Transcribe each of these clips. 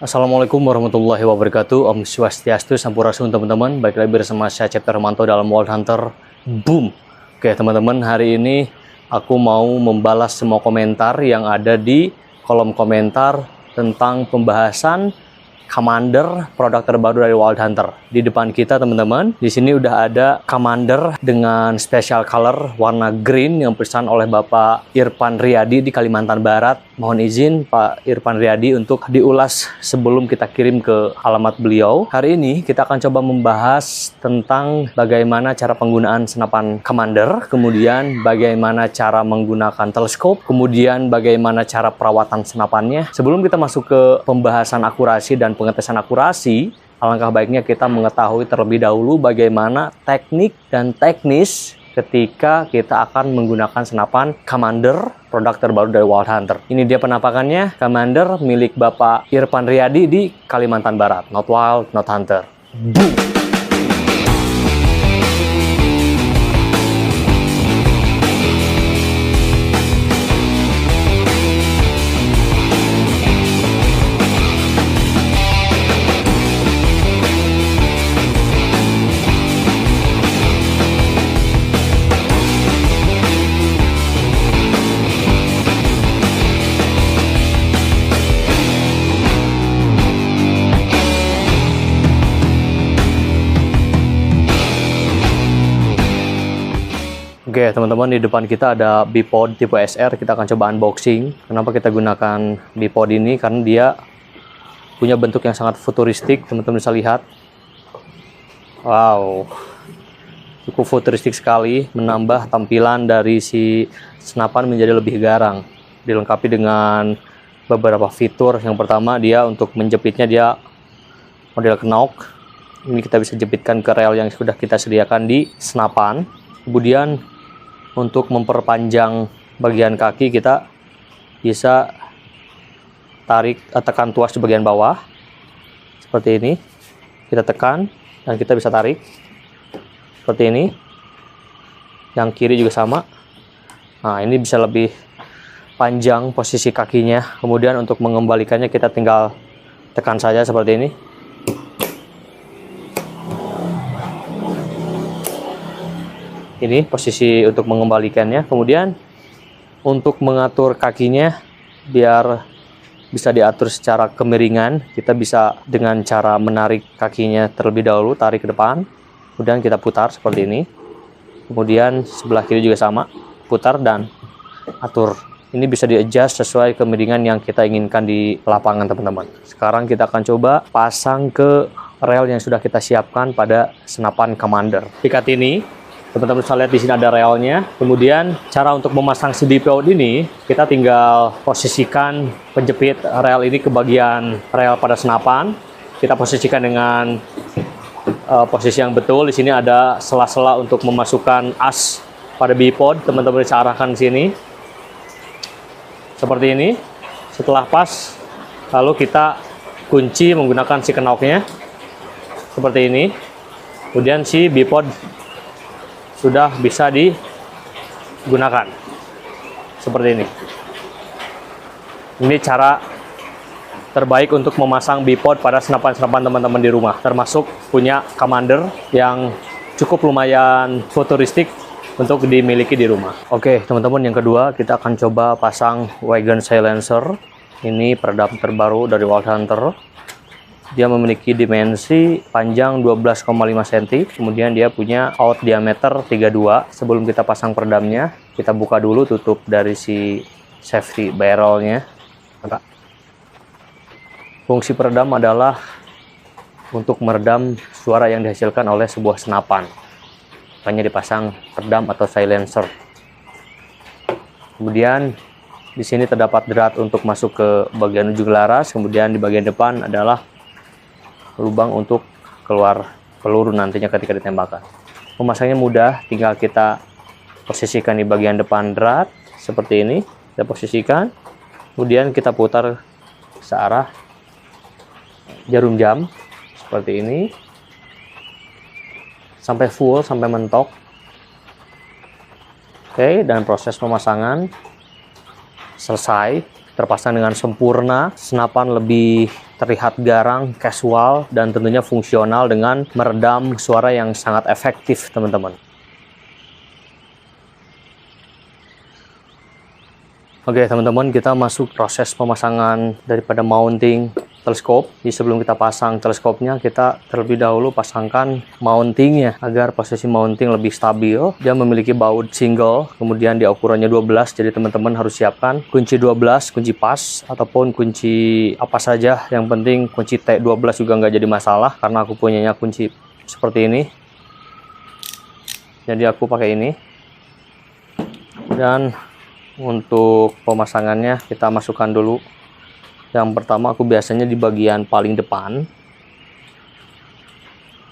Assalamualaikum warahmatullahi wabarakatuh. Om Swastiastu, Sampurasun teman-teman. Balik lagi bersama saya Cipta Hermanto dalam World Hunter Boom. Oke teman-teman, hari ini aku mau membalas semua komentar yang ada di kolom komentar tentang pembahasan Commander, produk terbaru dari Wild Hunter. Di depan kita teman-teman, di sini udah ada Commander dengan special color warna green yang pesan oleh Bapak Irfan Riyadi di Kalimantan Barat. Mohon izin Pak Irfan Riyadi untuk diulas sebelum kita kirim ke alamat beliau. Hari ini kita akan coba membahas tentang bagaimana cara penggunaan senapan Commander, kemudian bagaimana cara menggunakan teleskop, kemudian bagaimana cara perawatan senapannya. Sebelum kita masuk ke pembahasan akurasi dan pengetesan akurasi, alangkah baiknya kita mengetahui terlebih dahulu bagaimana teknik dan teknis ketika kita akan menggunakan senapan Commander, produk terbaru dari Wild Hunter. Ini dia penampakannya, Commander milik Bapak Irfan Riyadi di Kalimantan Barat. Not Wild, not Hunter. Boom! Oke teman-teman, di depan kita ada bipod tipe SR. Kita akan coba unboxing. Kenapa kita gunakan bipod ini? Karena dia punya bentuk yang sangat futuristik. Teman-teman bisa lihat. Wow, cukup futuristik sekali. Menambah tampilan dari si senapan menjadi lebih garang. Dilengkapi dengan beberapa fitur. Yang pertama, dia untuk menjepitnya dia model knock. Ini kita bisa jepitkan ke rel yang sudah kita sediakan di senapan. Kemudian untuk memperpanjang bagian kaki, kita bisa tarik, tekan tuas di bagian bawah seperti ini. Kita tekan dan kita bisa tarik seperti ini. Yang kiri juga sama. Nah, ini bisa lebih panjang posisi kakinya. Kemudian untuk mengembalikannya kita tinggal tekan saja seperti ini. Ini posisi untuk mengembalikannya. Kemudian untuk mengatur kakinya biar bisa diatur secara kemiringan, kita bisa dengan cara menarik kakinya terlebih dahulu, tarik ke depan, kemudian kita putar seperti ini. Kemudian sebelah kiri juga sama, putar dan atur. Ini bisa di-adjust sesuai kemiringan yang kita inginkan di lapangan teman-teman. Sekarang kita akan coba pasang ke rel yang sudah kita siapkan pada senapan Commander. Ikat ini teman-teman bisa lihat di sini ada relnya. Kemudian cara untuk memasang si bipod ini, kita tinggal posisikan penjepit rel ini ke bagian rel pada senapan. Kita posisikan dengan posisi yang betul. Di sini ada sela-sela untuk memasukkan as pada bipod. Teman-teman bisa arahkan di sini seperti ini. Setelah pas, lalu kita kunci menggunakan si knocknya seperti ini. Kemudian si bipod sudah bisa digunakan seperti ini. Ini cara terbaik untuk memasang bipod pada senapan-senapan teman-teman di rumah, termasuk punya Commander yang cukup lumayan futuristik untuk dimiliki di rumah. Oke teman-teman, yang kedua kita akan coba pasang Wagon Silencer. Ini peredam terbaru dari Wild Hunter. Dia memiliki dimensi panjang 12,5 cm, kemudian dia punya out diameter 32. Sebelum kita pasang peredamnya, kita buka dulu tutup dari si safety barrelnya. Fungsi peredam adalah untuk meredam suara yang dihasilkan oleh sebuah senapan. Makanya dipasang peredam atau silencer. Kemudian di sini terdapat drat untuk masuk ke bagian ujung laras, kemudian di bagian depan adalah lubang untuk keluar peluru nantinya ketika ditembakkan. Memasangnya mudah, tinggal kita posisikan di bagian depan drat seperti ini. Kita posisikan, kemudian kita putar searah jarum jam seperti ini sampai full, sampai mentok. Oke, dan proses pemasangan selesai, terpasang dengan sempurna, senapan lebih terlihat garang, casual, dan tentunya fungsional dengan meredam suara yang sangat efektif, teman-teman. Oke, teman-teman, kita masuk proses pemasangan daripada mounting teleskop. Jadi sebelum kita pasang teleskopnya, kita terlebih dahulu pasangkan mountingnya agar posisi mounting lebih stabil. Dia memiliki baut single, kemudian dia ukurannya 12, jadi teman-teman harus siapkan kunci 12, kunci pas, ataupun kunci apa saja. Yang penting kunci T12 juga nggak jadi masalah, karena aku punyanya kunci seperti ini. Jadi aku pakai ini. Dan untuk pemasangannya kita masukkan dulu. Yang pertama aku biasanya di bagian paling depan.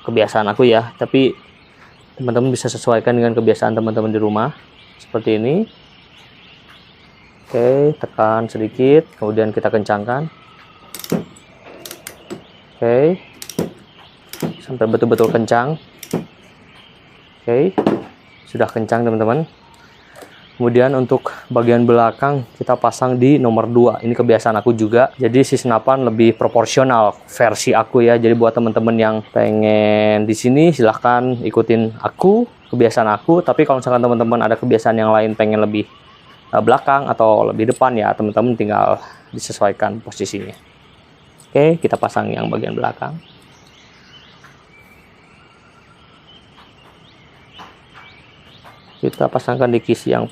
Kebiasaan aku ya, tapi teman-teman bisa sesuaikan dengan kebiasaan teman-teman di rumah. Seperti ini. Oke, tekan sedikit, kemudian kita kencangkan. Oke. Sampai betul-betul kencang. Oke. Sudah kencang, teman-teman. Kemudian untuk bagian belakang kita pasang di nomor 2. Ini kebiasaan aku juga. Jadi si senapan lebih proporsional versi aku ya. Jadi buat teman-teman yang pengen di sini silahkan ikutin aku, kebiasaan aku. Tapi kalau misalkan teman-teman ada kebiasaan yang lain pengen lebih belakang atau lebih depan ya, teman-teman tinggal disesuaikan posisinya. Oke, kita pasang yang bagian belakang. Kita pasangkan di kisi yang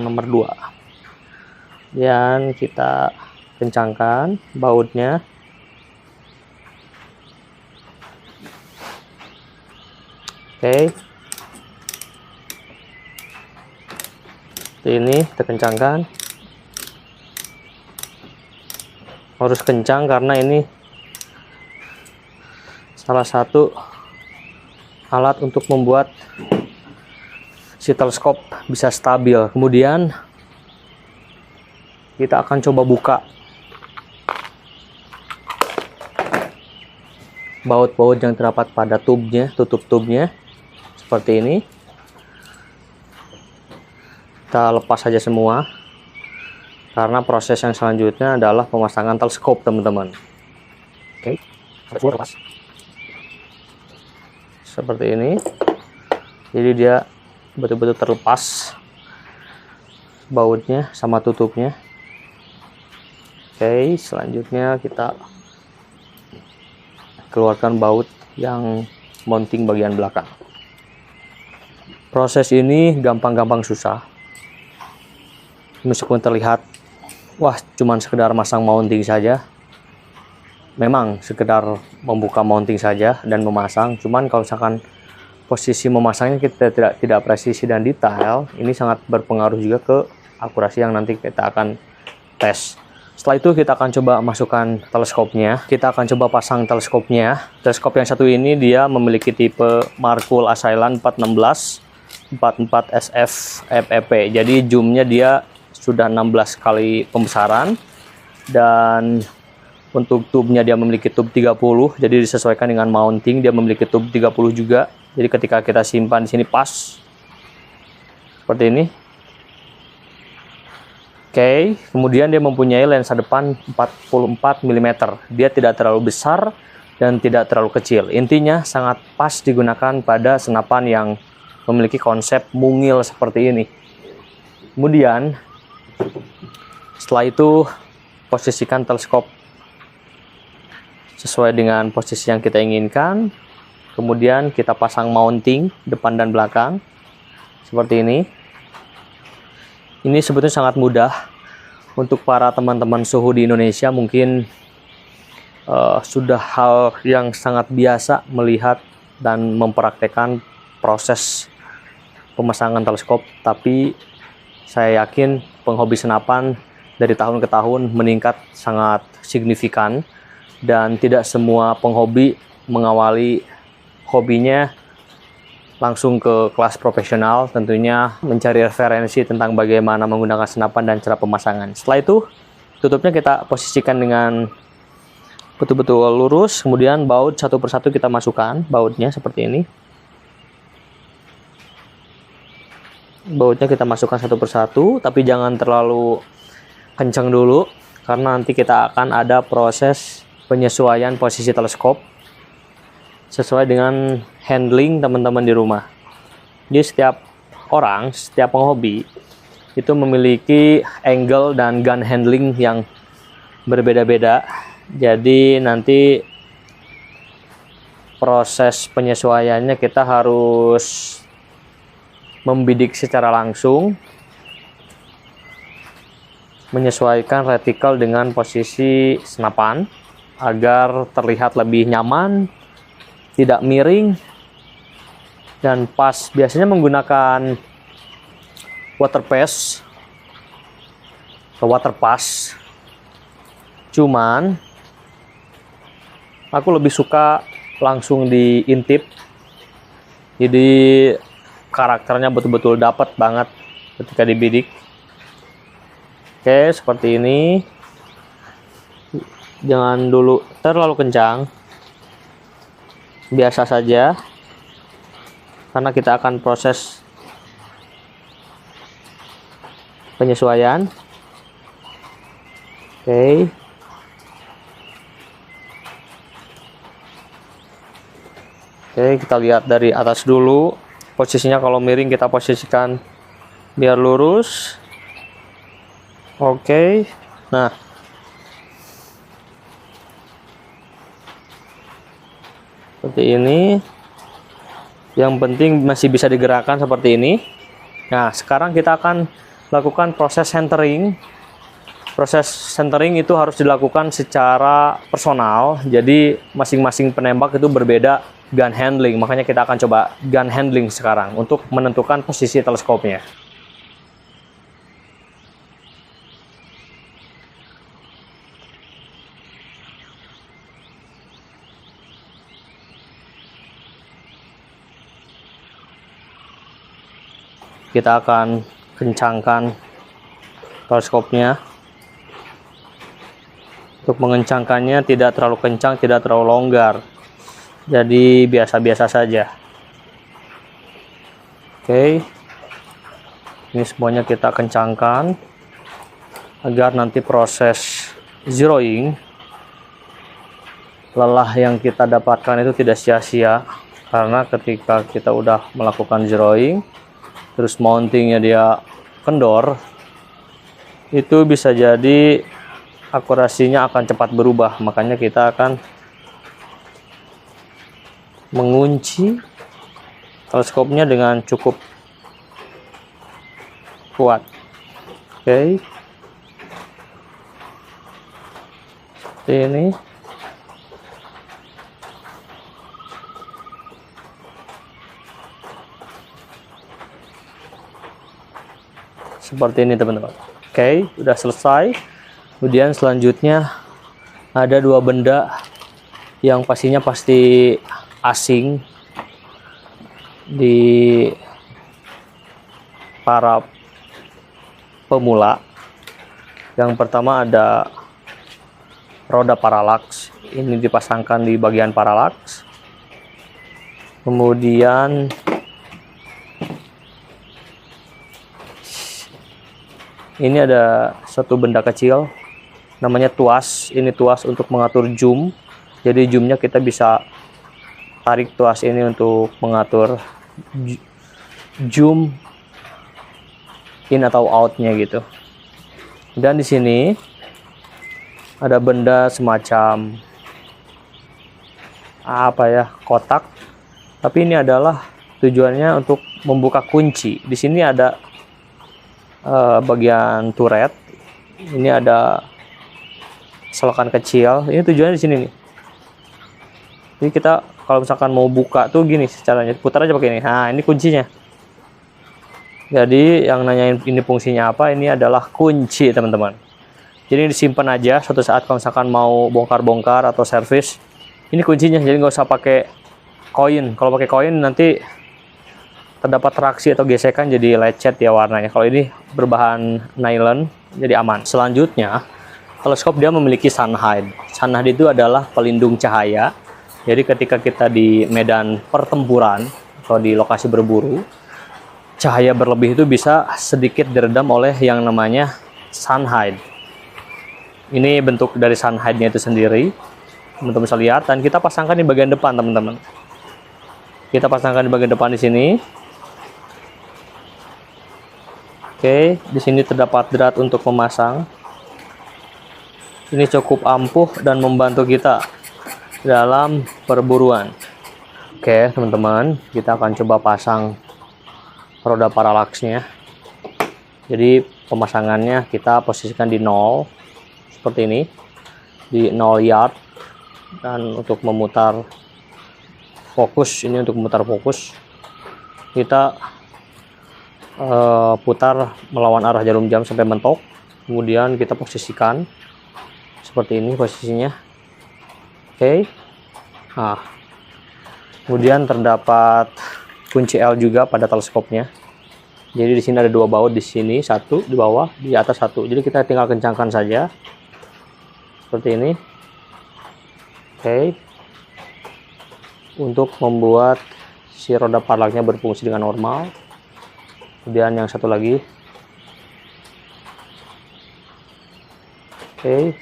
nomor 2, dan kita kencangkan bautnya. Oke, ini kita kencangkan. Harus kencang karena ini salah satu alat untuk membuat si teleskop bisa stabil. Kemudian kita akan coba buka baut-baut yang terdapat pada tubnya, tutup tubnya seperti ini. Kita lepas saja semua karena proses yang selanjutnya adalah pemasangan teleskop, teman-teman. Oke, lepas seperti ini. Jadi dia betul-betul terlepas bautnya sama tutupnya. Oke, selanjutnya kita keluarkan baut yang mounting bagian belakang. Proses ini gampang-gampang susah. Meskipun terlihat wah cuman sekedar masang mounting saja, memang sekedar membuka mounting saja dan memasang. Cuman kalau misalkan posisi memasangnya kita tidak presisi dan detail, ini sangat berpengaruh juga ke akurasi yang nanti kita akan tes. Setelah itu kita akan coba masukkan teleskopnya. Kita akan coba pasang teleskopnya. Teleskop yang satu ini dia memiliki tipe Markul Asylum 416 44 SF FEP. Jadi zoomnya dia sudah 16 kali pembesaran, dan untuk tubnya dia memiliki tub 30. Jadi disesuaikan dengan mounting, dia memiliki tub 30 juga. Jadi ketika kita simpan di sini pas seperti ini. Oke, kemudian dia mempunyai lensa depan 44 mm. Dia tidak terlalu besar dan tidak terlalu kecil. Intinya sangat pas digunakan pada senapan yang memiliki konsep mungil seperti ini. Kemudian setelah itu posisikan teleskop sesuai dengan posisi yang kita inginkan. Kemudian kita pasang mounting depan dan belakang seperti ini. Ini sebetulnya sangat mudah untuk para teman-teman suhu di Indonesia. Mungkin sudah hal yang sangat biasa melihat dan mempraktekkan proses pemasangan teleskop. Tapi saya yakin penghobi senapan dari tahun ke tahun meningkat sangat signifikan, dan tidak semua penghobi mengawali hobinya langsung ke kelas profesional. Tentunya mencari referensi tentang bagaimana menggunakan senapan dan cara pemasangan. Setelah itu tutupnya kita posisikan dengan betul-betul lurus. Kemudian baut satu persatu kita masukkan bautnya seperti ini. Bautnya kita masukkan satu persatu, tapi jangan terlalu kencang dulu karena nanti kita akan ada proses penyesuaian posisi teleskop sesuai dengan handling teman-teman di rumah. Jadi setiap orang, setiap penghobi itu memiliki angle dan gun handling yang berbeda-beda. Jadi nanti proses penyesuaiannya kita harus membidik secara langsung, menyesuaikan retikel dengan posisi senapan agar terlihat lebih nyaman, tidak miring, dan pas. Biasanya menggunakan water pass atau water pass, cuman aku lebih suka langsung diintip, jadi karakternya betul-betul dapat banget ketika dibidik. Oke, seperti ini. Jangan dulu terlalu kencang, biasa saja, karena kita akan proses penyesuaian. Oke. Oke, kita lihat dari atas dulu. Posisinya kalau miring kita posisikan biar lurus. Oke. Nah, seperti ini. Yang penting masih bisa digerakkan seperti ini. Nah, sekarang kita akan lakukan proses centering. Proses centering itu harus dilakukan secara personal. Jadi masing-masing penembak itu berbeda gun handling. Makanya kita akan coba gun handling sekarang untuk menentukan posisi teleskopnya. Kita akan kencangkan teleskopnya. Untuk mengencangkannya tidak terlalu kencang, tidak terlalu longgar. Jadi biasa-biasa saja. Oke. Ini semuanya kita kencangkan agar nanti proses zeroing, lelah yang kita dapatkan itu tidak sia-sia. Karena ketika kita udah melakukan zeroing, terus mountingnya dia kendor, itu bisa jadi akurasinya akan cepat berubah. Makanya kita akan mengunci teleskopnya dengan cukup kuat. Oke. Seperti ini. Seperti ini teman-teman. Oke, udah selesai. Kemudian selanjutnya ada dua benda yang pastinya pasti asing di para pemula. Yang pertama ada roda paralax. Ini dipasangkan di bagian paralax. Kemudian ini ada satu benda kecil namanya tuas. Ini tuas untuk mengatur zoom. Jadi zoomnya kita bisa tarik tuas ini untuk mengatur zoom in atau outnya gitu. Dan di sini ada benda semacam apa ya, kotak. Tapi ini adalah tujuannya untuk membuka kunci. Di sini ada bagian turret. Ini ada selokan kecil. Ini tujuannya di sini nih. Jadi kita kalau misalkan mau buka tuh gini caranya, putar aja pakai ini. Nah, ini kuncinya. Jadi yang nanyain ini fungsinya apa, ini adalah kunci teman-teman. Jadi disimpan aja, suatu saat kalau misalkan mau bongkar-bongkar atau servis, ini kuncinya. Jadi nggak usah pakai koin. Kalau pakai koin nanti terdapat traksi atau gesekan, jadi lecet ya warnanya. Kalau ini berbahan nylon, jadi aman. Selanjutnya, teleskop dia memiliki sunhide. Sunhide itu adalah pelindung cahaya. Jadi ketika kita di medan pertempuran atau di lokasi berburu, cahaya berlebih itu bisa sedikit diredam oleh yang namanya sunhide. Ini bentuk dari sunhide-nya itu sendiri, teman-teman bisa lihat. Dan kita pasangkan di bagian depan, teman-teman. Kita pasangkan di bagian depan di sini. Oke, di sini terdapat drat untuk memasang. Ini cukup ampuh dan membantu kita dalam perburuan. Oke, teman-teman, kita akan coba pasang roda paralaksnya. Jadi pemasangannya kita posisikan di 0 seperti ini, di 0 yard. Dan untuk memutar fokus, ini untuk memutar fokus, kita putar melawan arah jarum jam sampai mentok. Kemudian kita posisikan seperti ini posisinya. Oke. Nah, kemudian terdapat kunci L juga pada teleskopnya. Jadi di sini ada 2 baut, di sini 1, di bawah, di atas 1. Jadi kita tinggal kencangkan saja seperti ini. Oke. Untuk membuat si roda paralaknya berfungsi dengan normal. Kemudian yang satu lagi. Oke.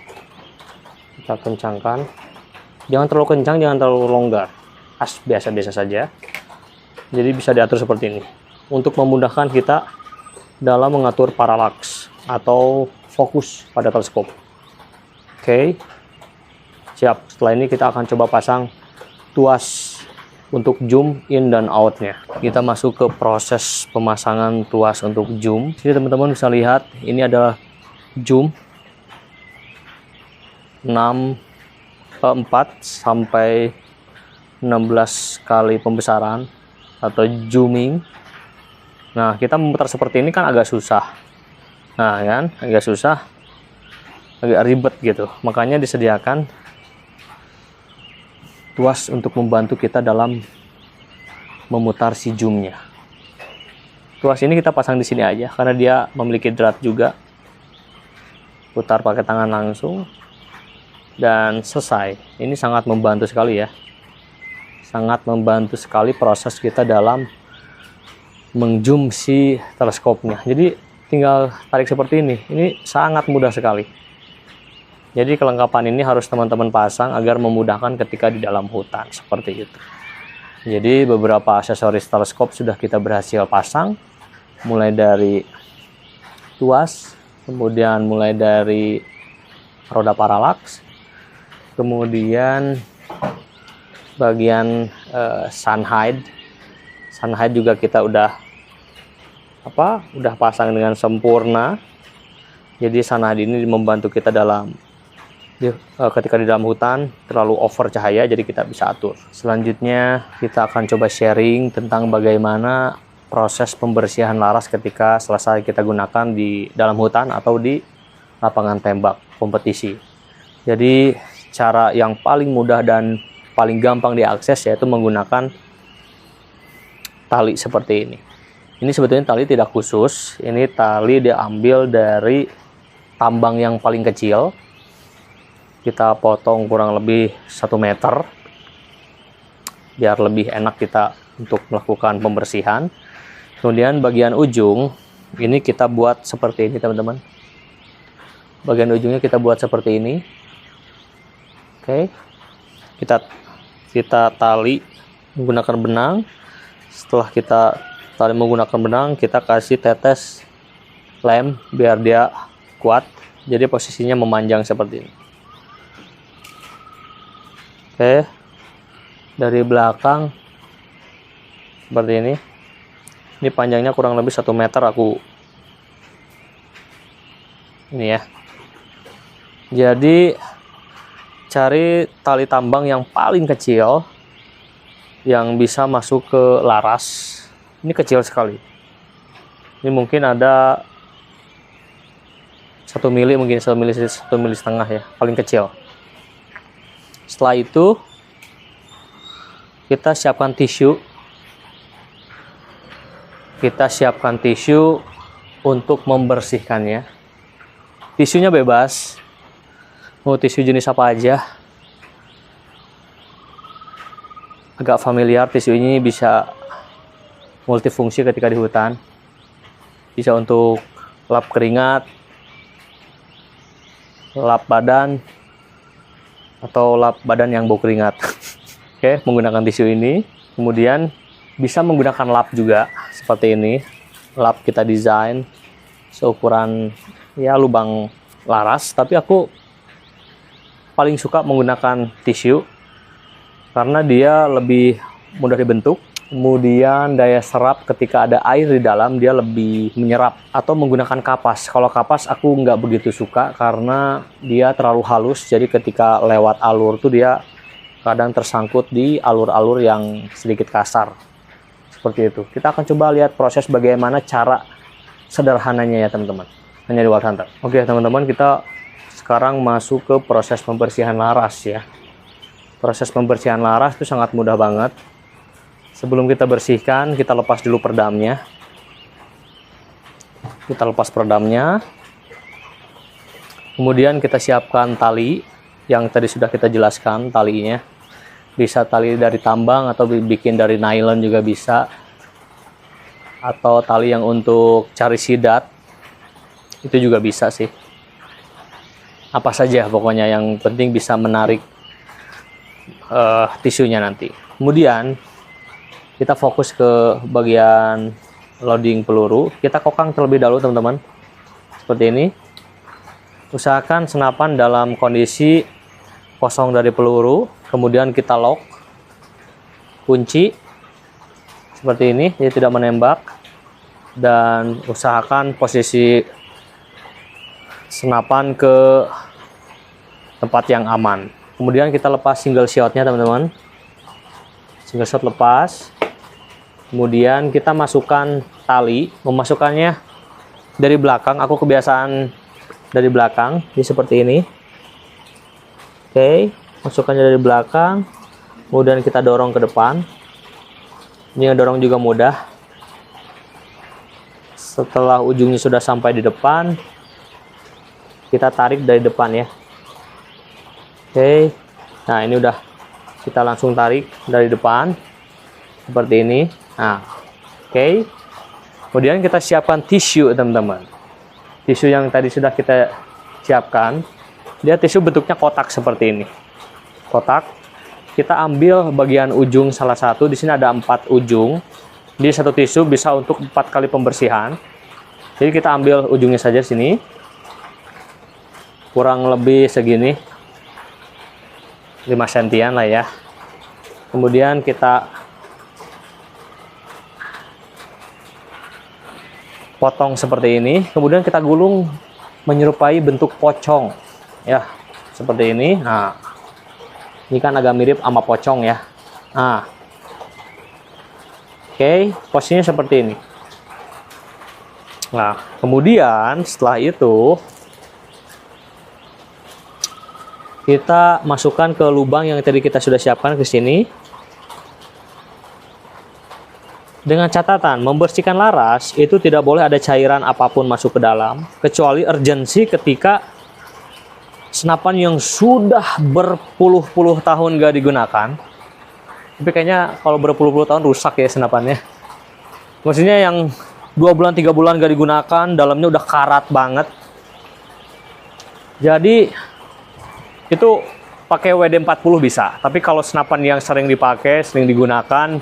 Kita kencangkan. Jangan terlalu kencang, jangan terlalu longgar. Biasa-biasa saja. Jadi bisa diatur seperti ini. Untuk memudahkan kita dalam mengatur paralaks atau fokus pada teleskop. Oke. Siap. Setelah ini kita akan coba pasang tuas untuk zoom in dan outnya. Kita masuk ke proses pemasangan tuas untuk zoom. Jadi teman-teman bisa lihat, ini adalah zoom 4 sampai 16 kali pembesaran atau zooming. Nah, kita memutar seperti ini kan agak susah. Nah, kan agak susah, agak ribet gitu. Makanya disediakan tuas untuk membantu kita dalam memutar si zoomnya. Tuas ini kita pasang di sini aja karena dia memiliki drat juga. Putar pakai tangan langsung dan selesai. Ini sangat membantu sekali ya. Sangat membantu sekali proses kita dalam mengzoom si teleskopnya. Jadi tinggal tarik seperti ini. Ini sangat mudah sekali. Jadi kelengkapan ini harus teman-teman pasang agar memudahkan ketika di dalam hutan, seperti itu. Jadi beberapa aksesoris teleskop sudah kita berhasil pasang, mulai dari tuas, kemudian mulai dari roda paralaks, kemudian bagian sunhide. Sunhide juga kita udah pasang dengan sempurna. Jadi sunhide ini membantu kita dalam ketika di dalam hutan terlalu over cahaya, jadi kita bisa atur. Selanjutnya kita akan coba sharing tentang bagaimana proses pembersihan laras ketika selesai kita gunakan di dalam hutan atau di lapangan tembak kompetisi. Jadi cara yang paling mudah dan paling gampang diakses yaitu menggunakan tali seperti ini. Ini sebetulnya tali tidak khusus, ini tali diambil dari tambang yang paling kecil. Kita potong kurang lebih 1 meter biar lebih enak kita untuk melakukan pembersihan. Kemudian bagian ujung ini kita buat seperti ini, teman-teman. Bagian ujungnya kita buat seperti ini. Oke. Kita tali menggunakan benang. Setelah kita tali menggunakan benang, kita kasih tetes lem biar dia kuat. Jadi posisinya memanjang seperti ini. Oke, dari belakang seperti ini. Ini panjangnya kurang lebih 1 meter aku. Ini ya. Jadi cari tali tambang yang paling kecil yang bisa masuk ke laras. Ini kecil sekali. Ini mungkin ada 1 mili, mungkin 1 mili setengah ya, paling kecil. Setelah itu kita siapkan tisu. Kita siapkan tisu untuk membersihkannya. Tisunya bebas. Mau tisu jenis apa aja. Agak familiar, tisu ini bisa multifungsi ketika di hutan. Bisa untuk lap keringat, lap badan atau lap badan yang bau keringat. Oke, menggunakan tisu ini. Kemudian bisa menggunakan lap juga seperti ini. Lap kita desain seukuran ya lubang laras, tapi aku paling suka menggunakan tisu karena dia lebih mudah dibentuk. Kemudian daya serap ketika ada air di dalam dia lebih menyerap, atau menggunakan kapas. Kalau kapas aku nggak begitu suka karena dia terlalu halus, jadi ketika lewat alur tuh dia kadang tersangkut di alur-alur yang sedikit kasar. Seperti itu. Kita akan coba lihat proses bagaimana cara sederhananya ya teman-teman. Hanya di Wild Hunter. Oke teman-teman, kita sekarang masuk ke proses pembersihan laras ya. Proses pembersihan laras itu sangat mudah banget. Sebelum kita bersihkan, kita lepas dulu peredamnya. Kita lepas peredamnya. Kemudian kita siapkan tali yang tadi sudah kita jelaskan talinya. Bisa tali dari tambang atau bikin dari nylon juga bisa. Atau tali yang untuk cari sidat. Itu juga bisa sih. Apa saja pokoknya yang penting bisa menarik tisunya nanti. Kemudian kita fokus ke bagian loading peluru. Kita kokang terlebih dahulu teman-teman. Seperti ini. Usahakan senapan dalam kondisi kosong dari peluru. Kemudian kita lock. Kunci. Seperti ini. Jadi tidak menembak. Dan usahakan posisi senapan ke tempat yang aman. Kemudian kita lepas single shotnya teman-teman. Single shot lepas. Kemudian kita masukkan tali, memasukkannya dari belakang. Aku kebiasaan dari belakang, jadi seperti ini. Oke, masukkannya dari belakang. Kemudian kita dorong ke depan. Ini dorong juga mudah. Setelah ujungnya sudah sampai di depan, kita tarik dari depan ya. Oke, nah ini udah kita langsung tarik dari depan seperti ini. Nah, oke. Kemudian kita siapkan tisu teman-teman. Tisu yang tadi sudah kita siapkan, dia tisu bentuknya kotak seperti ini. Kotak. Kita ambil bagian ujung salah satu. Di sini ada 4 ujung. Di satu tisu bisa untuk 4 kali pembersihan. Jadi kita ambil ujungnya saja sini. Kurang lebih segini. 5 sentian lah ya. Kemudian kita potong seperti ini, kemudian kita gulung menyerupai bentuk pocong ya, seperti ini. Nah, ini kan agak mirip sama pocong ya. Nah, oke, posisinya seperti ini. Nah, kemudian setelah itu kita masukkan ke lubang yang tadi kita sudah siapkan ke sini. Dengan catatan, membersihkan laras itu tidak boleh ada cairan apapun masuk ke dalam, kecuali urgensi ketika senapan yang sudah berpuluh-puluh tahun gak digunakan. Tapi kayaknya kalau berpuluh-puluh tahun rusak ya senapannya. Maksudnya yang 2 bulan, 3 bulan gak digunakan, dalamnya udah karat banget. Jadi itu pakai WD-40 bisa. Tapi kalau senapan yang sering dipakai, sering digunakan,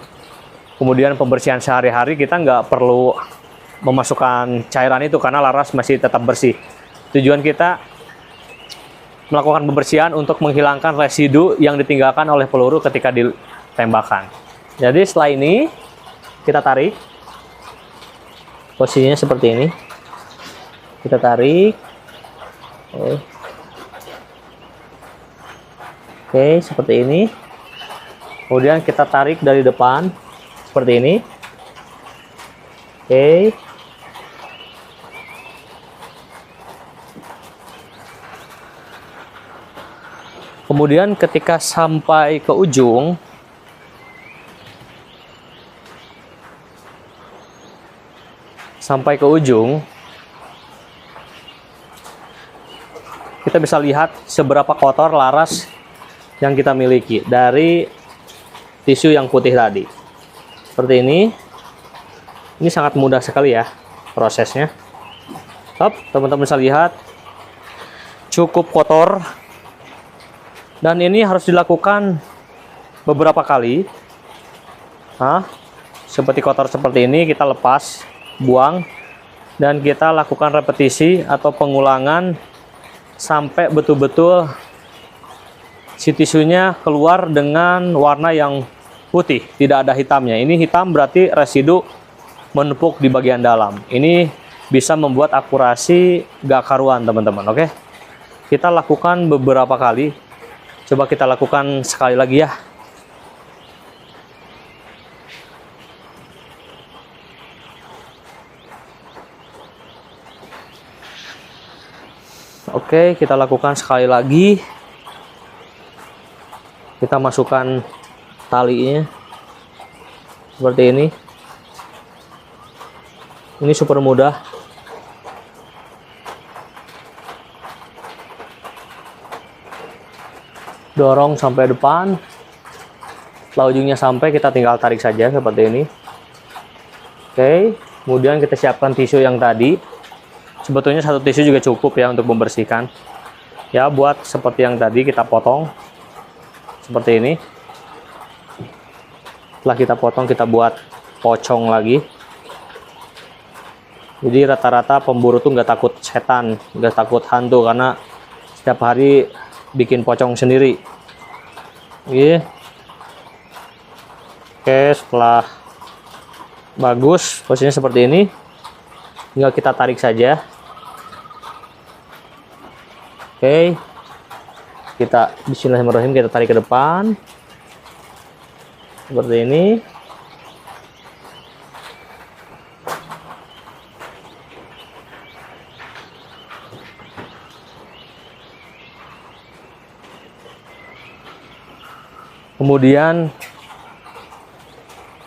kemudian pembersihan sehari-hari, kita nggak perlu memasukkan cairan itu karena laras masih tetap bersih. Tujuan kita melakukan pembersihan untuk menghilangkan residu yang ditinggalkan oleh peluru ketika ditembakkan. Jadi setelah ini kita tarik. Posisinya seperti ini. Kita tarik. Oke, seperti ini. Kemudian kita tarik dari depan. Seperti ini. Oke. Kemudian ketika sampai ke ujung, kita bisa lihat seberapa kotor laras yang kita miliki dari tisu yang putih tadi. Seperti ini. Ini sangat mudah sekali ya prosesnya. Teman-teman bisa lihat cukup kotor. Dan ini harus dilakukan beberapa kali. Seperti kotor seperti ini kita lepas, buang, dan kita lakukan repetisi atau pengulangan sampai betul-betul si tisunya keluar dengan warna yang putih, tidak ada hitamnya. Ini hitam berarti residu menumpuk di bagian dalam. Ini bisa membuat akurasi gak karuan, teman-teman. Oke, kita lakukan beberapa kali. Coba kita lakukan sekali lagi ya. Oke, kita lakukan sekali lagi. Kita masukkan talinya seperti ini. Ini super mudah. Dorong sampai depan. Setelah ujungnya sampai, kita tinggal tarik saja seperti ini. Oke, kemudian kita siapkan tisu yang tadi. Sebetulnya satu tisu juga cukup ya untuk membersihkan. Ya, buat seperti yang tadi kita potong seperti ini. Setelah kita potong, kita buat pocong lagi. Jadi rata-rata pemburu tuh nggak takut setan, nggak takut hantu, karena setiap hari bikin pocong sendiri. Oke, setelah bagus posisinya seperti ini, tinggal kita tarik saja. Oke, kita bismillahirrahmanirrahim, kita tarik ke depan seperti ini. Kemudian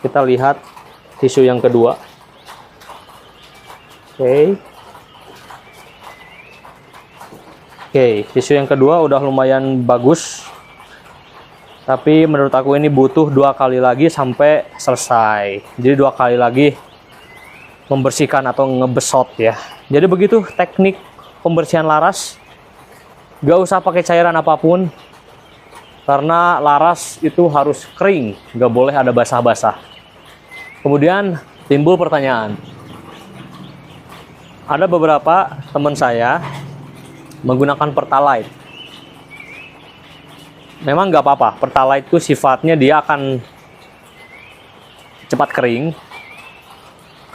kita lihat tisu yang kedua. Oke, tisu yang kedua udah lumayan bagus. Tapi menurut aku ini butuh 2 kali lagi sampai selesai. Jadi 2 kali lagi membersihkan atau ngebesot ya. Jadi begitu teknik pembersihan laras. Gak usah pakai cairan apapun. Karena laras itu harus kering, nggak boleh ada basah-basah. Kemudian timbul pertanyaan. Ada beberapa teman saya menggunakan Pertalite. Memang nggak apa-apa, Pertalite itu sifatnya dia akan cepat kering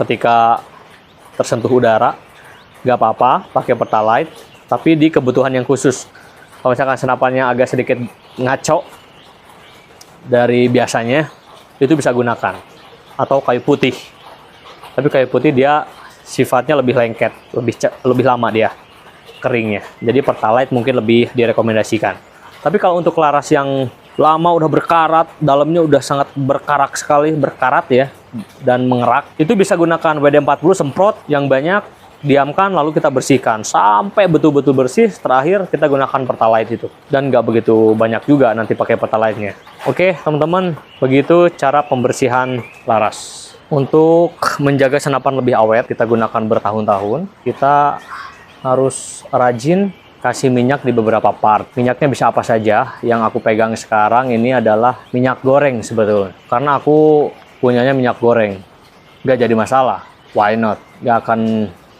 ketika tersentuh udara. Nggak apa-apa pakai Pertalite, tapi di kebutuhan yang khusus. Kalau misalkan senapannya agak sedikit ngaco dari biasanya, itu bisa gunakan. Atau kayu putih. Tapi kayu putih dia sifatnya lebih lengket, lebih lama dia keringnya. Jadi Pertalite mungkin lebih direkomendasikan. Tapi kalau untuk laras yang lama udah berkarat, dalamnya udah sangat berkarat sekali, berkarat ya, dan mengerak, itu bisa gunakan WD-40 semprot yang banyak. Diamkan lalu kita bersihkan sampai betul-betul bersih. Terakhir kita gunakan Pertalite itu, dan nggak begitu banyak juga nanti pakai Pertalite-nya. Oke teman-teman, begitu cara pembersihan laras. Untuk menjaga senapan lebih awet, kita gunakan bertahun-tahun. Kita harus rajin kasih minyak di beberapa part. Minyaknya bisa apa saja. Yang aku pegang sekarang ini adalah minyak goreng sebetulnya, karena aku punyanya minyak goreng. Nggak jadi masalah, why not, nggak akan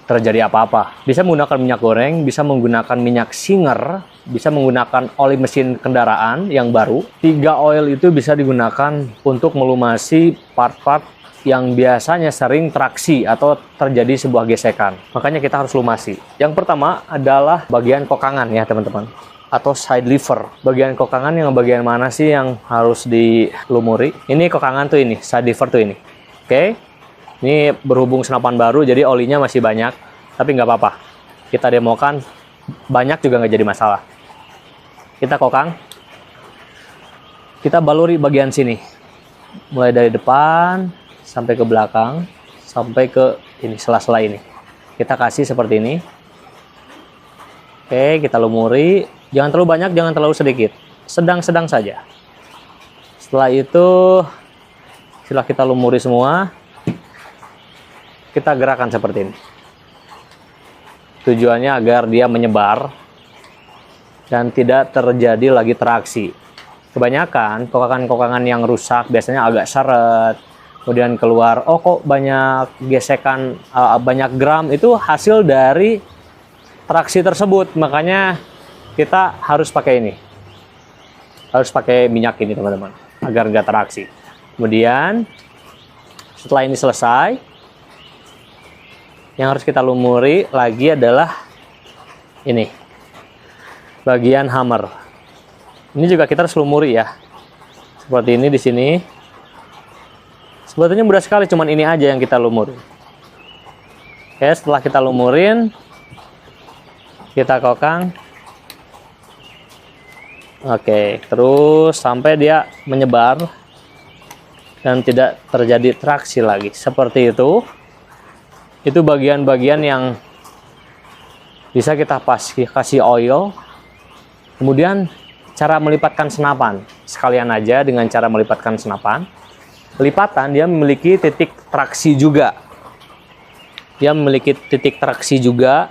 terjadi apa-apa. Bisa menggunakan minyak goreng, bisa menggunakan minyak Singer, bisa menggunakan oli mesin kendaraan yang baru. 3 oil itu bisa digunakan untuk melumasi part-part yang biasanya sering traksi atau terjadi sebuah gesekan. Makanya kita harus lumasi. Yang pertama adalah bagian kokangan ya teman-teman, atau side lever. Bagian kokangan yang bagian mana sih yang harus dilumuri? Ini kokangan tuh ini, side lever tuh ini. Oke. Ini berhubung senapan baru, jadi olinya masih banyak, tapi nggak apa-apa. Kita demokan, banyak juga nggak jadi masalah. Kita kokang, kita baluri bagian sini, mulai dari depan sampai ke belakang, sampai ke ini sela-sela ini. Kita kasih seperti ini. Oke, kita lumuri. Jangan terlalu banyak, jangan terlalu sedikit, sedang-sedang saja. Setelah itu, setelah kita lumuri semua, kita gerakan seperti ini. Tujuannya agar dia menyebar dan tidak terjadi lagi traksi. Kebanyakan kokangan-kokangan yang rusak biasanya agak seret, kemudian keluar, oh kok banyak gesekan, banyak gram, itu hasil dari traksi tersebut. Makanya kita harus pakai ini, harus pakai minyak ini teman-teman, agar nggak traksi. Kemudian setelah ini selesai, yang harus kita lumuri lagi adalah ini, bagian hammer. Ini juga kita harus lumuri ya, seperti ini di sini. Sebetulnya mudah sekali, cuman ini aja yang kita lumuri. Oke, setelah kita lumurin, kita kokang. Oke, terus sampai dia menyebar dan tidak terjadi traksi lagi. Seperti itu. Itu bagian-bagian yang bisa kita kasih oil. Kemudian cara melipatkan senapan. Sekalian aja dengan cara melipatkan senapan. Lipatan dia memiliki titik traksi juga. Dia memiliki titik traksi juga.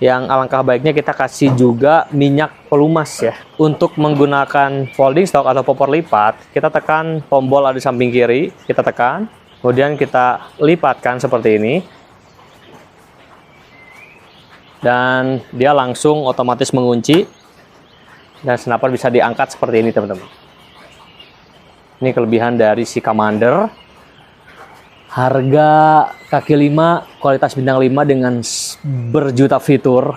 Yang alangkah baiknya kita kasih juga minyak pelumas ya. Untuk menggunakan folding stock atau popor lipat, kita tekan tombol ada di samping kiri, kita tekan, kemudian kita lipatkan seperti ini. Dan dia langsung otomatis mengunci. Dan senapan bisa diangkat seperti ini teman-teman. Ini kelebihan dari si Commander. Harga kaki 5, kualitas bintang 5 dengan berjuta fitur.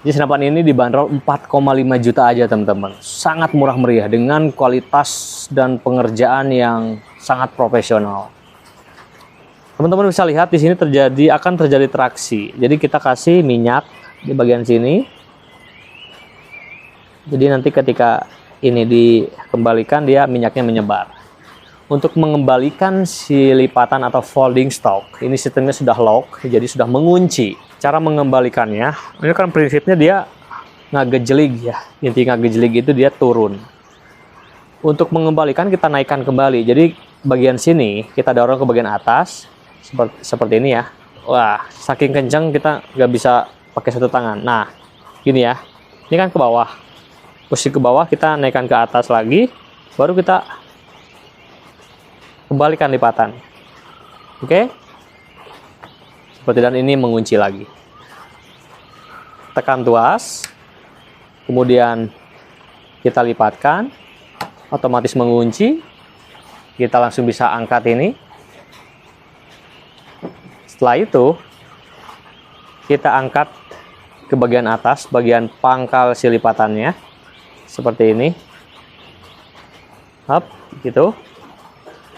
Jadi senapan ini dibanderol 4,5 juta aja teman-teman. Sangat murah meriah dengan kualitas dan pengerjaan yang sangat profesional. Teman-teman bisa lihat di sini akan terjadi traksi. Jadi kita kasih minyak di bagian sini. Jadi nanti ketika ini dikembalikan, dia minyaknya menyebar. Untuk mengembalikan si lipatan atau folding stock, ini sistemnya sudah lock, jadi sudah mengunci. Cara mengembalikannya, ini kan prinsipnya dia ngagejelig ya. Inti ngagejelig itu dia turun. Untuk mengembalikan kita naikkan kembali. Jadi bagian sini kita dorong ke bagian atas, seperti ini ya. Wah, saking kencang kita nggak bisa pakai satu tangan. Nah, gini ya. Ini kan ke bawah. Posisi ke bawah, kita naikkan ke atas lagi, baru kita kembalikan lipatan. Oke? Seperti dan ini mengunci lagi. Tekan tuas, kemudian kita lipatkan, otomatis mengunci. Kita langsung bisa angkat ini. Setelah itu, kita angkat ke bagian atas, bagian pangkal si lipatannya. Seperti ini, up, gitu.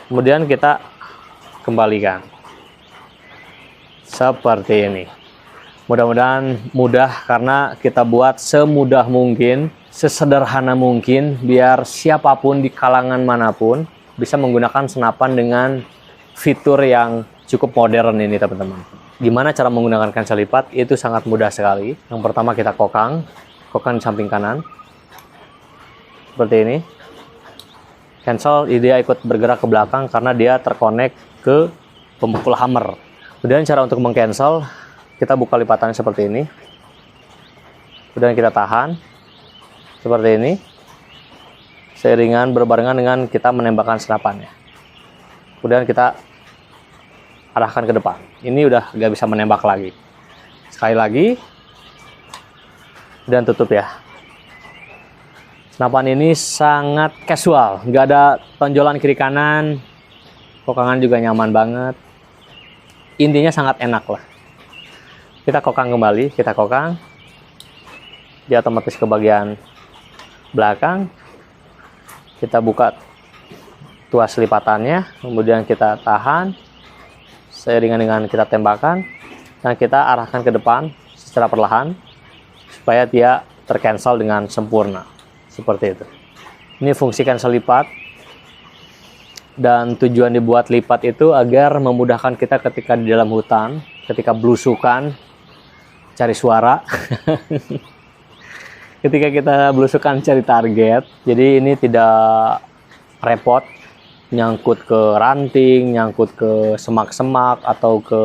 Kemudian kita kembalikan seperti ini. Mudah-mudahan mudah karena kita buat semudah mungkin, sesederhana mungkin, biar siapapun di kalangan manapun bisa menggunakan senapan dengan fitur yang cukup modern ini teman-teman. Gimana cara menggunakan cancel lipat? Itu sangat mudah sekali. Yang pertama kita kokang di samping kanan. Seperti ini. Cancel, dia ikut bergerak ke belakang karena dia terkonek ke pemukul hammer. Kemudian cara untuk meng-cancel, kita buka lipatannya seperti ini. Kemudian kita tahan. Seperti ini. Seiringan berbarengan dengan kita menembakkan senapannya. Kemudian kita arahkan ke depan. Ini udah nggak bisa menembak lagi. Sekali lagi. Dan tutup ya. Senapan ini sangat casual, nggak ada tonjolan kiri kanan, kokangan juga nyaman banget. Intinya sangat enak lah. Kita kokang kembali, kita kokang, dia otomatis ke bagian belakang. Kita buka tuas lipatannya, kemudian kita tahan, seiringan dengan kita tembakan, dan kita arahkan ke depan secara perlahan supaya dia tercancel dengan sempurna. Seperti itu. Ini fungsi cancel lipat. Dan tujuan dibuat lipat itu agar memudahkan kita ketika di dalam hutan, ketika belusukan, cari suara. Ketika kita belusukan cari target. Jadi ini tidak repot. nyangkut ke ranting, nyangkut ke semak-semak atau ke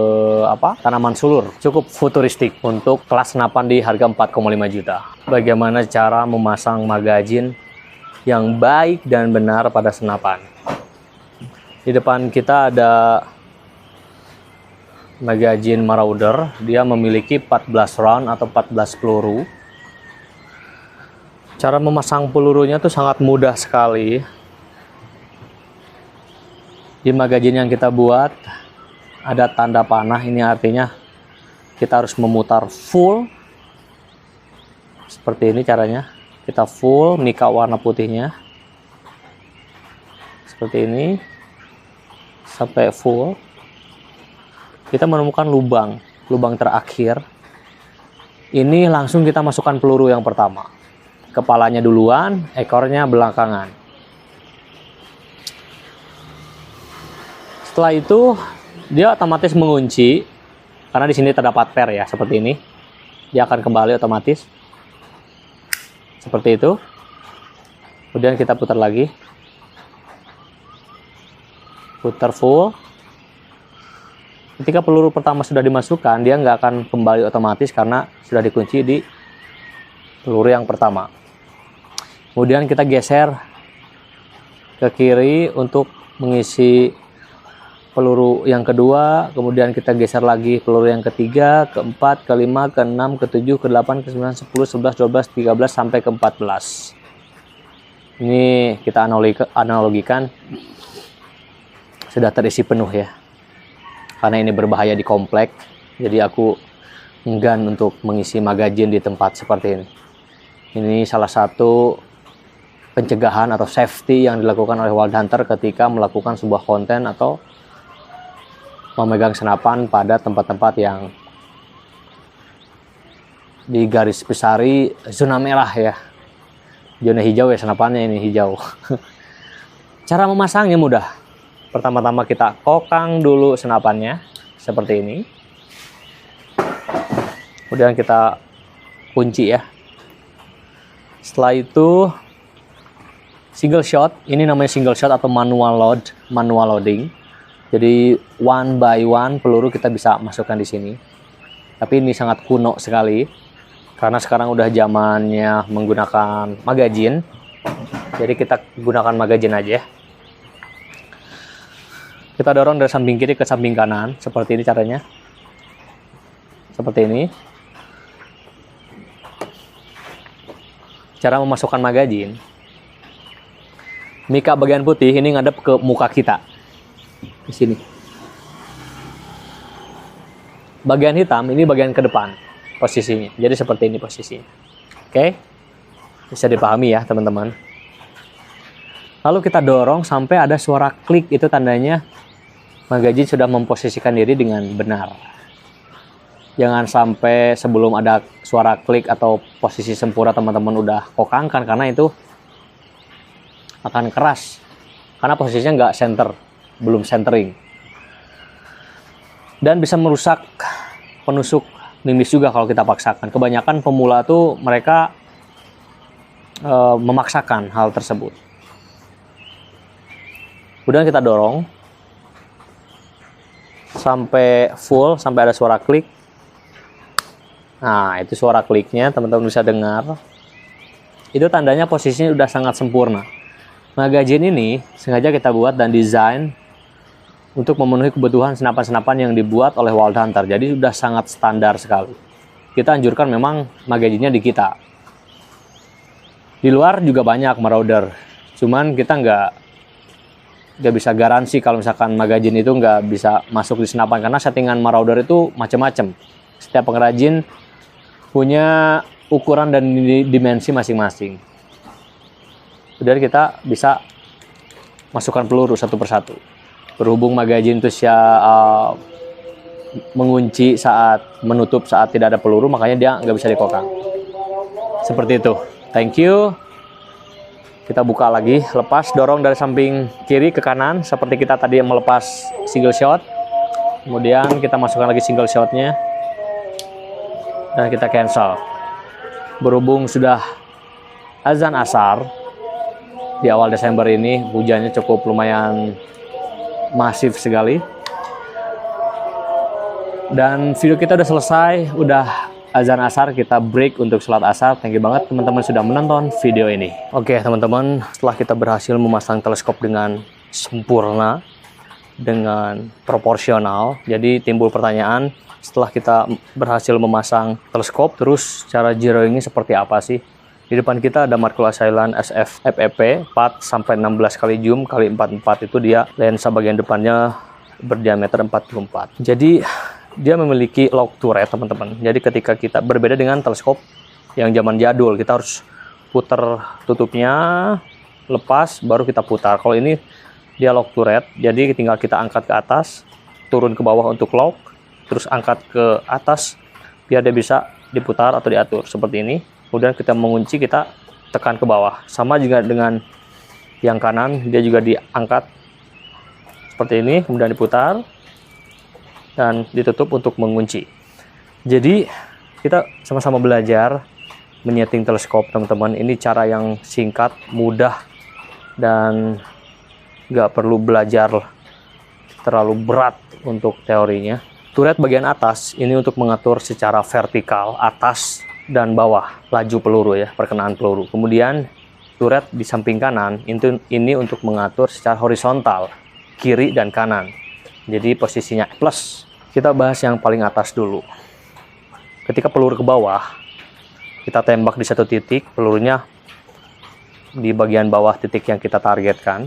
tanaman sulur. Cukup futuristik untuk kelas senapan di harga 4,5 juta. Bagaimana cara memasang magazin yang baik dan benar pada senapan? Di depan kita ada magazin Marauder. Dia memiliki 14 round atau 14 peluru. Cara memasang pelurunya tuh sangat mudah sekali. Di magazin yang kita buat ada tanda panah, ini artinya kita harus memutar full. Seperti ini caranya. Kita full mika warna putihnya. Seperti ini. Sampai full. Kita menemukan lubang terakhir. Ini langsung kita masukkan peluru yang pertama. Kepalanya duluan, ekornya belakangan. Setelah itu dia otomatis mengunci karena di sini terdapat per ya, seperti ini. Dia akan kembali otomatis. Seperti itu. Kemudian kita putar lagi. Putar full. Ketika peluru pertama sudah dimasukkan, dia nggak akan kembali otomatis karena sudah dikunci di peluru yang pertama. Kemudian kita geser ke kiri untuk mengisi peluru yang kedua, kemudian kita geser lagi peluru yang ketiga, keempat, kelima, keenam, ketujuh, ke-8, ke-9, 10, 11, 12, 13, sampai ke-14. Ini kita analogikan sudah terisi penuh ya. Karena ini berbahaya di komplek, jadi aku enggan untuk mengisi magazin di tempat seperti ini. Ini salah satu pencegahan atau safety yang dilakukan oleh Wild Hunter ketika melakukan sebuah konten atau memegang senapan pada tempat-tempat yang di garis besari zona merah ya. Zona hijau ya, senapannya ini hijau. Cara memasangnya mudah. Pertama-tama kita kokang dulu senapannya seperti ini. Kemudian kita kunci ya. Setelah itu single shot, ini namanya single shot atau manual loading. Jadi one by one peluru kita bisa masukkan di sini. Tapi ini sangat kuno sekali karena sekarang udah zamannya menggunakan magazin. Jadi kita gunakan magazin aja. Kita dorong dari samping kiri ke samping kanan, seperti ini caranya. Seperti ini. Cara memasukkan magazin. Mika bagian putih ini ngadep ke muka kita. Di sini. Bagian hitam ini bagian ke depan posisinya. Jadi seperti ini posisinya. Oke. Bisa dipahami ya, teman-teman. Lalu kita dorong sampai ada suara klik, itu tandanya magazin sudah memposisikan diri dengan benar. Jangan sampai sebelum ada suara klik atau posisi sempurna teman-teman udah kokangkan, karena itu akan keras. Karena posisinya nggak center, belum centering. Dan bisa merusak penusuk mimis juga kalau kita paksakan. Kebanyakan pemula tuh mereka memaksakan hal tersebut. Kemudian kita dorong sampai full, sampai ada suara klik. Nah, itu suara kliknya, teman-teman bisa dengar. Itu tandanya posisinya udah sangat sempurna. Magazin ini sengaja kita buat dan desain untuk memenuhi kebutuhan senapan-senapan yang dibuat oleh Wild Hunter. Jadi sudah sangat standar sekali. Kita anjurkan memang magazinnya di kita. Di luar juga banyak Marauder. Cuman kita nggak bisa garansi kalau misalkan magazin itu nggak bisa masuk di senapan. Karena settingan Marauder itu macam-macam. Setiap pengrajin punya ukuran dan dimensi masing-masing. Kemudian kita bisa masukkan peluru satu persatu. Berhubung magazin itu mengunci saat menutup saat tidak ada peluru, makanya dia nggak bisa dikokang. Seperti itu. Thank you. Kita buka lagi, lepas, dorong dari samping kiri ke kanan seperti kita tadi melepas single shot. Kemudian kita masukkan lagi single shotnya dan kita cancel. Berhubung sudah azan asar, di awal Desember ini hujannya cukup lumayan masif sekali. Dan video kita udah selesai, udah azan asar, kita break untuk sholat asar. Thank you banget teman-teman sudah menonton video ini. Oke teman-teman, setelah kita berhasil memasang teleskop dengan sempurna, dengan proporsional, jadi timbul pertanyaan, setelah kita berhasil memasang teleskop, terus cara zeroingnya seperti apa sih? Di depan kita ada Mark Silent SF FEP 4-16 kali zoom kali 44, itu dia lensa bagian depannya berdiameter 44. Jadi dia memiliki lock to red teman-teman. Jadi ketika kita berbeda dengan teleskop yang zaman jadul, kita harus putar tutupnya, lepas baru kita putar. Kalau ini dia lock to red, jadi tinggal kita angkat ke atas, turun ke bawah untuk lock, terus angkat ke atas biar dia bisa diputar atau diatur seperti ini. Kemudian kita mengunci, kita tekan ke bawah. Sama juga dengan yang kanan, dia juga diangkat seperti ini, kemudian diputar dan ditutup untuk mengunci. Jadi kita sama-sama belajar menyeting teleskop teman-teman. Ini cara yang singkat, mudah, dan nggak perlu belajar terlalu berat untuk teorinya. Turret bagian atas ini untuk mengatur secara vertikal atas dan bawah laju peluru ya, perkenaan peluru. Kemudian turret di samping kanan ini untuk mengatur secara horizontal kiri dan kanan. Jadi posisinya plus. Kita bahas yang paling atas dulu. Ketika peluru ke bawah, kita tembak di satu titik, pelurunya di bagian bawah titik yang kita targetkan.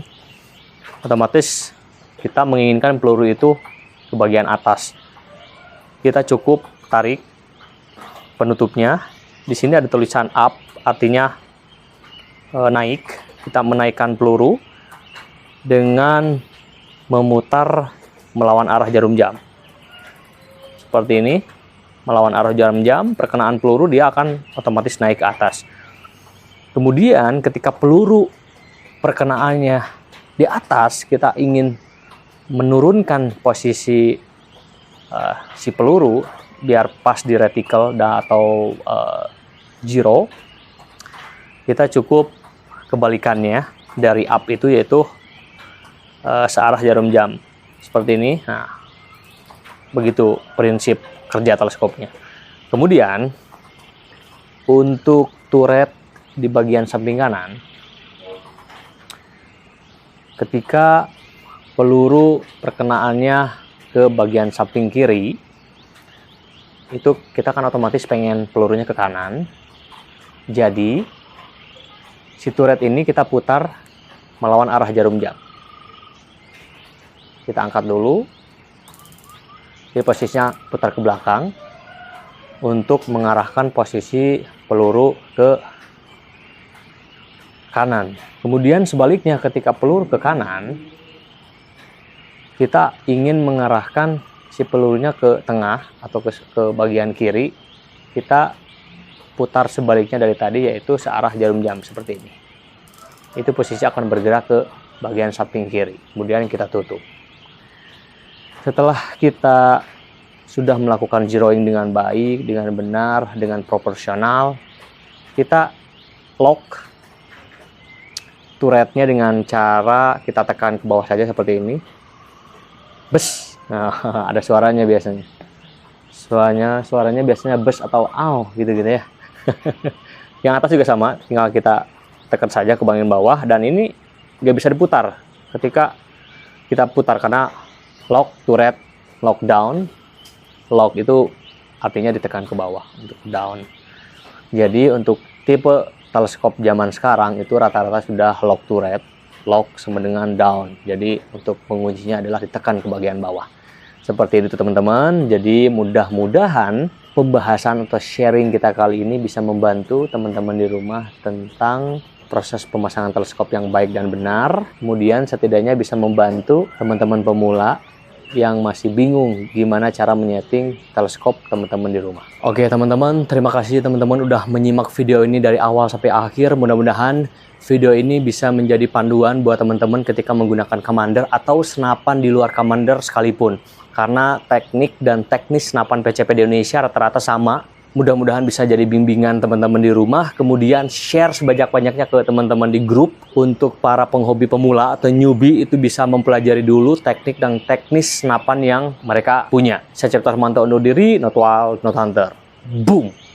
Otomatis kita menginginkan peluru itu ke bagian atas. Kita cukup tarik penutupnya. Di sini ada tulisan up, artinya naik. Kita menaikkan peluru dengan memutar melawan arah jarum jam. Seperti ini, melawan arah jarum jam, perkenaan peluru dia akan otomatis naik ke atas. Kemudian ketika peluru perkenaannya di atas, kita ingin menurunkan posisi si peluru biar pas di reticle atau zero, kita cukup kebalikannya dari up itu, yaitu searah jarum jam seperti ini. Nah, begitu prinsip kerja teleskopnya. Kemudian untuk turret di bagian samping kanan, ketika peluru perkenaannya ke bagian samping kiri, itu kita kan otomatis pengen pelurunya ke kanan. Jadi si turret ini kita putar melawan arah jarum jam. Kita angkat dulu, jadi posisinya putar ke belakang untuk mengarahkan posisi peluru ke kanan. Kemudian sebaliknya, ketika peluru ke kanan, kita ingin mengarahkan si pelurunya ke tengah atau ke bagian kiri, kita putar sebaliknya dari tadi, yaitu searah jarum jam seperti ini. Itu posisi akan bergerak ke bagian samping kiri. Kemudian kita tutup. Setelah kita sudah melakukan zeroing dengan baik, dengan benar, dengan proporsional, kita lock turretnya dengan cara kita tekan ke bawah saja seperti ini. Bes. Nah, ada suaranya biasanya. Suaranya biasanya bes atau aw gitu-gitu ya. Yang atas juga sama, tinggal kita tekan saja ke bagian bawah, dan ini nggak bisa diputar ketika kita putar karena lock turret, lock down. Lock itu artinya ditekan ke bawah untuk down. Jadi untuk tipe teleskop zaman sekarang itu rata-rata sudah lock turret, lock sama dengan down. Jadi untuk penguncinya adalah ditekan ke bagian bawah. Seperti itu teman-teman. Jadi mudah-mudahan pembahasan atau sharing kita kali ini bisa membantu teman-teman di rumah tentang proses pemasangan teleskop yang baik dan benar. Kemudian setidaknya bisa membantu teman-teman pemula yang masih bingung gimana cara menyeting teleskop teman-teman di rumah. Oke teman-teman, terima kasih teman-teman udah menyimak video ini dari awal sampai akhir. Mudah-mudahan video ini bisa menjadi panduan buat teman-teman ketika menggunakan commander atau senapan di luar commander sekalipun. Karena teknik dan teknis senapan PCP di Indonesia rata-rata sama, Mudah-mudahan bisa jadi bimbingan teman-teman di rumah, kemudian share sebanyak-banyaknya ke teman-teman di grup untuk para penghobi pemula atau newbie itu bisa mempelajari dulu teknik dan teknis senapan yang mereka punya. Saya Cipta Hermanto undur diri, not wild, not hunter. Boom!